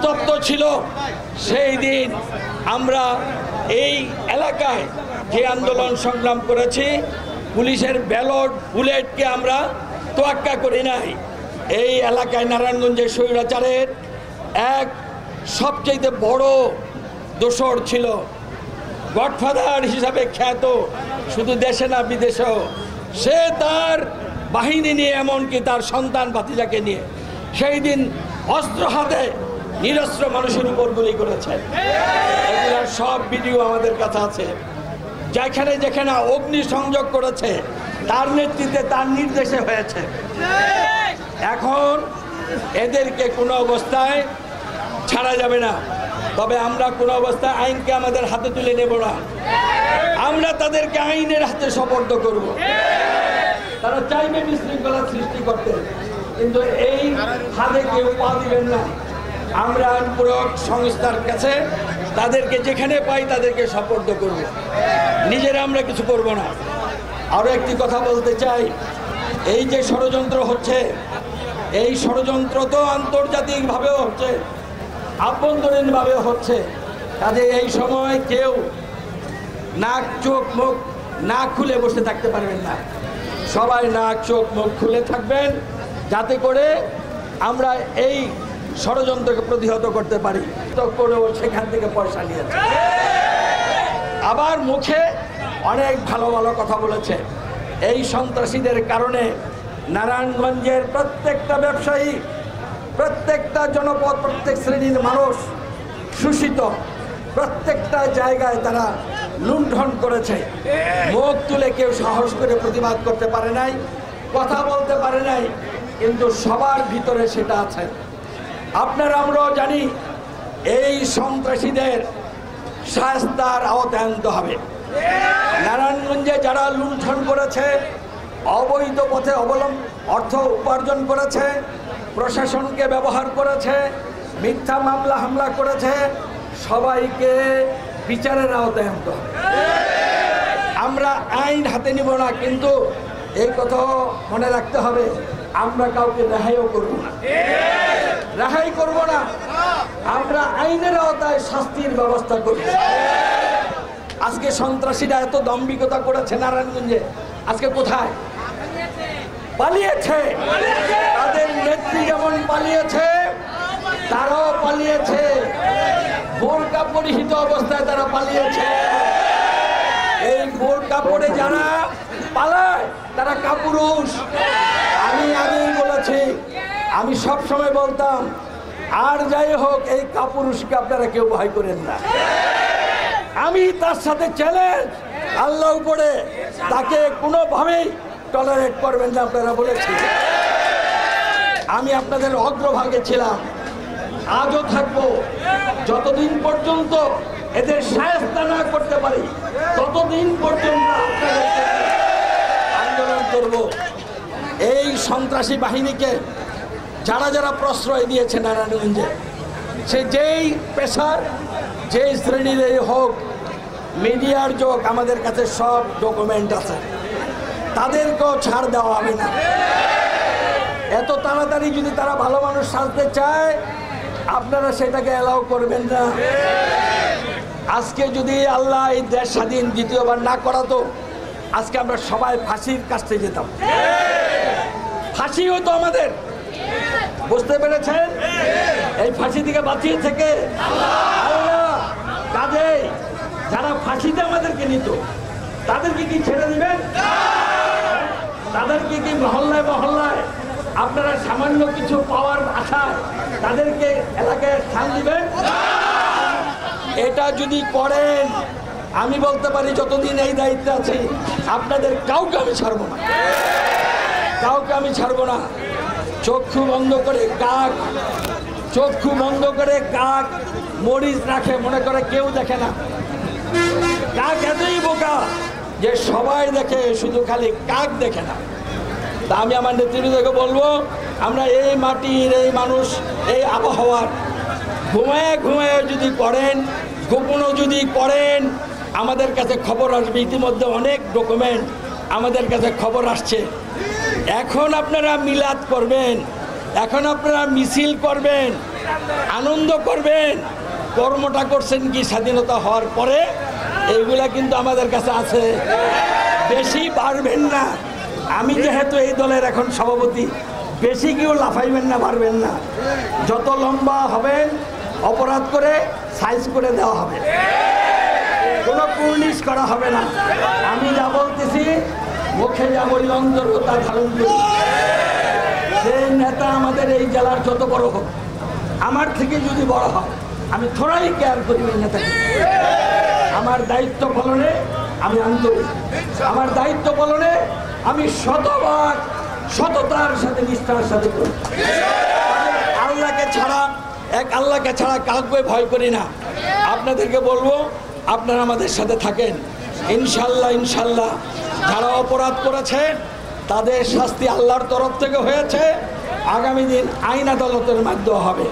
উত্তপ্ত ছিল সেই দিন আমরা এই এলাকায় যে আন্দোলন সংগ্রাম করেছি, পুলিশের ব্যালট বুলেটকে আমরা তোয়াক্কা করি নাই। এই এলাকায় নারায়ণগঞ্জের স্বৈরাচারের এক সবচেয়ে বড় দোসর ছিল, গডফাদার হিসাবে খ্যাত শুধু দেশে না বিদেশেও। সে তার বাহিনী নিয়ে, এমনকি তার সন্তান ভাতিজাকে নিয়ে সেই দিন অস্ত্র হাতে নিরস্ত্র মানুষের উপর গুলি করেছে। এগুলোর সব ভিডিও আমাদের কাছে আছে। যেখানে যেখানে অগ্নি সংযোগ করেছে তার নেতৃত্বে, তার নির্দেশে হয়েছে। এখন এদেরকে কোনো অবস্থায় ছাড়া যাবে না। তবে আমরা কোনো অবস্থায় আইনকে আমাদের হাতে তুলে নেব না। আমরা তাদেরকে আইনের হাতে সোপর্দ করব। তারা চাইবে বিশৃঙ্খলা সৃষ্টি করতে, কিন্তু এই হাতে কেউ পা দিবেন না। আমরা আইন প্রয়োগ সংস্থার কাছে তাদেরকে যেখানে পাই তাদেরকে সোপর্দ করব। নিজেরা আমরা কিছু করব না। আরও একটি কথা বলতে চাই, এই যে ষড়যন্ত্র হচ্ছে, এই ষড়যন্ত্র তো আন্তর্জাতিকভাবেও হচ্ছে, আভ্যন্তরীণভাবেও হচ্ছে। কাজে এই সময় কেউ নাক চোখ মুখ না খুলে বসে থাকতে পারবেন না। সবাই নাক চোখ মুখ খুলে থাকবেন, যাতে করে আমরা এই ষড়যন্ত্রকে প্রতিহত করতে পারি। তো করেও সেখান থেকে পয়সা নিয়েছে, আবার মুখে অনেক ভালো ভালো কথা বলেছে। এই সন্ত্রাসীদের কারণে নারায়ণগঞ্জের প্রত্যেকটা ব্যবসায়ী, প্রত্যেকটা জনপদ, প্রত্যেক শ্রেণীর মানুষ শোষিত। প্রত্যেকটা জায়গায় তারা লুণ্ঠন করেছে। মুখ তুলে কেউ সাহস করে প্রতিবাদ করতে পারে নাই, কথা বলতে পারে নাই, কিন্তু সবার ভিতরে সেটা আছে। আপনারা আমরাও জানি এই সন্ত্রাসীদের শাস্তার আওতায় আনতে হবে। নারায়ণগঞ্জে যারা লুণ্ঠন করেছে, অবৈধ পথে অর্থ উপার্জন করেছে, প্রশাসনকে ব্যবহার করেছে, মিথ্যা মামলা হামলা করেছে, সবাইকে বিচারের আওতায় আনতে হবে। আমরা আইন হাতে নিব না, কিন্তু এই কথাও মনে রাখতে হবে, আমরা কাউকে রেহাইও করব না, রেহাই করব না। আমরা আইনের আওতায় শাস্তির ব্যবস্থা করব। আজকে সন্ত্রাসীরা এত দম্ভিকতা করেছে নারায়ণগঞ্জে, আজকে কোথায়? পালিয়েছে। তাদের নেত্রী যেমন পালিয়েছে, তারাও পালিয়েছে। বোরকা পরিহিত অবস্থায় তারা পালিয়েছে। এই বোরকা পরে যারা পালায় তারা কাপুরুষ। আমি আগেই বলেছি, আমি সব সময় বলতাম, আর যাই হোক এই কাপুরুষকে আপনারা কেউ ভয় করেন না। আমি তার সাথে চ্যালেঞ্জ, আল্লাহ উপরে, তাকে কোনোভাবেই টলারেট করবেন না। আপনারা বলেছি, আমি আপনাদের অগ্রভাগে ছিলাম, আজও থাকবো। যতদিন পর্যন্ত এদের শায়েস্তা না করতে পারি, ততদিন পর্যন্ত আন্দোলন করব। এই সন্ত্রাসী বাহিনীকে যারা যারা প্রশ্রয় দিয়েছে নারায়ণগঞ্জে, সে যেই পেশার, যেই শ্রেণীর হোক, মিডিয়ার যোগ, আমাদের কাছে সব ডকুমেন্ট আছে, তাদেরকেও ছাড় দেওয়া হবে না। এত তাড়াতাড়ি যদি তারা ভালো মানুষ সাজতে চায়, আপনারা সেটাকে অ্যালাউ করবেন না। আজকে যদি আল্লাহ এই দেশ স্বাধীন দ্বিতীয়বার না করাতো, আজকে আমরা সবাই ফাঁসির কাছে যেতাম। ফাঁসি হতো আমাদের, বুঝতে পেরেছেন? এই ফাঁসি থেকে বাঁচিয়ে থেকে আল্লাহ। কাজেই যারা ফাঁসিতে আমাদেরকে নিত, তাদেরকে কি ছেড়ে দিবেন? তাদেরকে কি মহল্লায় মহল্লায় আপনারা সামান্য কিছু পাওয়ার আশায় তাদেরকে এলাকায় স্থান দিবেন? এটা যদি করেন, আমি বলতে পারি যতদিন এই দায়িত্বে আছি, আপনাদের কাউকে আমি ছাড়বো না, কাউকে আমি ছাড়বো না। চক্ষু বন্ধ করে কাক, চক্ষু বন্ধ করে কাক মরিচ রাখে, মনে করে কেউ দেখে না। কাক এতই বোকা যে সবাই দেখে, শুধু খালি কাক দেখে না। তা আমি আমার নেতৃত্বকে বলবো, আমরা এই মাটির, এই মানুষ, এই আবহাওয়ার ঘুমায় ঘুমায় যদি করেন, গোপনও যদি করেন, আমাদের কাছে খবর আসবে। ইতিমধ্যে অনেক ডকুমেন্ট আমাদের কাছে খবর আসছে। এখন আপনারা মিলাদ করবেন, এখন আপনারা মিছিল করবেন, আনন্দ করবেন, কর্মটা করছেন কি স্বাধীনতা হওয়ার পরে, এইগুলা কিন্তু আমাদের কাছে আছে। বেশি পারবেন না, আমি যেহেতু এই দলের এখন সভাপতি, বেশি কেউ লাফাইবেন না, পারবেন না। যত লম্বা হবেন অপরাধ করে সাইজ করে দেওয়া হবে, কোনো কুর্নিশ করা হবে না। আমি যা বলতেছি মুখে যা বলি অন্তর তা ধারণ করি। সেই নেতা আমাদের এই জেলার যত বড় হোক, আমার থেকে যদি বড় হয়, আমি থোড়াই কেয়ার করি ওই নেতাকে। আমার দায়িত্ব পালনে আমি আন্তরিক, আমার দায়িত্ব পালনে আমি শতভাগ সততার সাথে নিষ্ঠার সাথে করি। আল্লাহকে ছাড়া, এক আল্লাহকে ছাড়া কাউকে ভয় করি না। আপনাদেরকে বলবো আপনারা আমাদের সাথে থাকেন ইনশাল্লাহ। ইনশাল্লাহ যারা অপরাধ করেছে তাদের শাস্তি আল্লাহর তরফ থেকে হয়েছে, আগামী দিন আইন আদালতের মাধ্যমে হবে।